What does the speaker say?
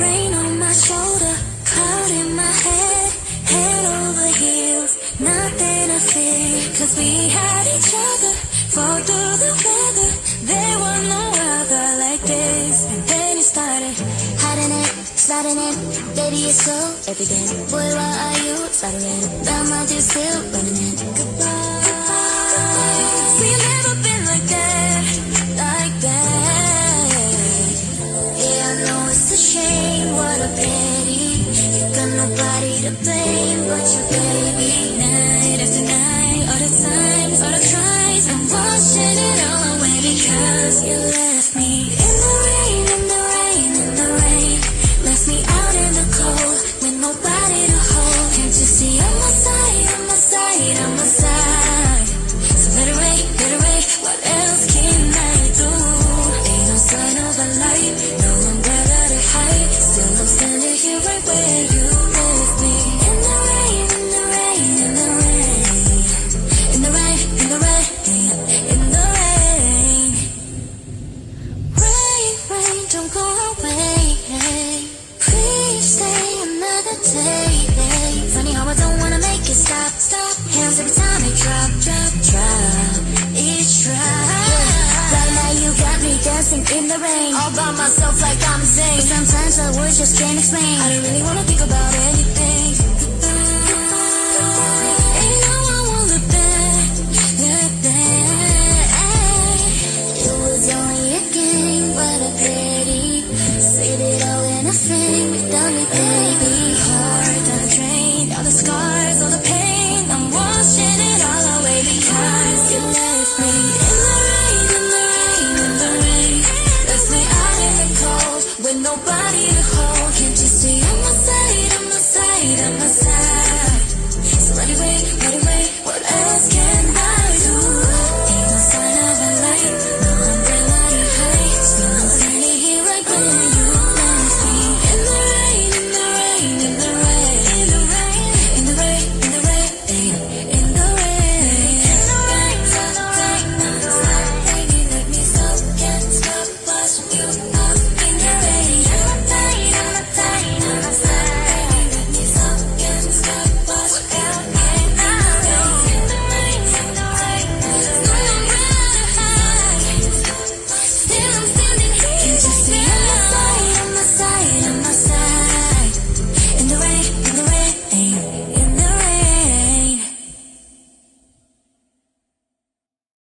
Rain on my shoulder, cloud in my head over heels, nothing to fear, 'cause we had each other, fall through the weather, there was no other like this. And then it started, hiding it, sliding in, baby it's so everything. Boy, why are you sliding in? That might just still running in. Goodbye. See, you've never been like that, like that. Yeah, I know it's a shame, what a pity. You got nobody to blame but your baby. Night after night, all the times, all the tries, I'm washing it all away because you left me in the rain, in the rain, in the rain. Left me out in the cold with nobody to hold. Can't you see I'm my side, I'm my side, I'm my side? So let it rain, what else can I do? Ain't no sign of a light, no umbrella to hide. Still I'm standing here right where you left me. In the rain, in the rain, in the rain. In the rain, in the rain, in the rain. Rain, rain, don't go away. Please stay another day. Funny how I don't wanna make it stop, stop. Hands every time they drop, drop, drop. Each drop. Right now you got me dancing in the rain, all by myself like I'm insane. But sometimes the words just can't explain. I don't really wanna think about anything. Ain't no one will look back, look back. It was only a game, but a pity. Saved it all in a frame without me, baby. Heart down the drain, all the scars, all the pain. I'm washing it all away because you left me in the rain, in the rain, in the rain. Left me out in the cold with nobody to hold. Can't you see I'm my side, I'm my side, I'm my side?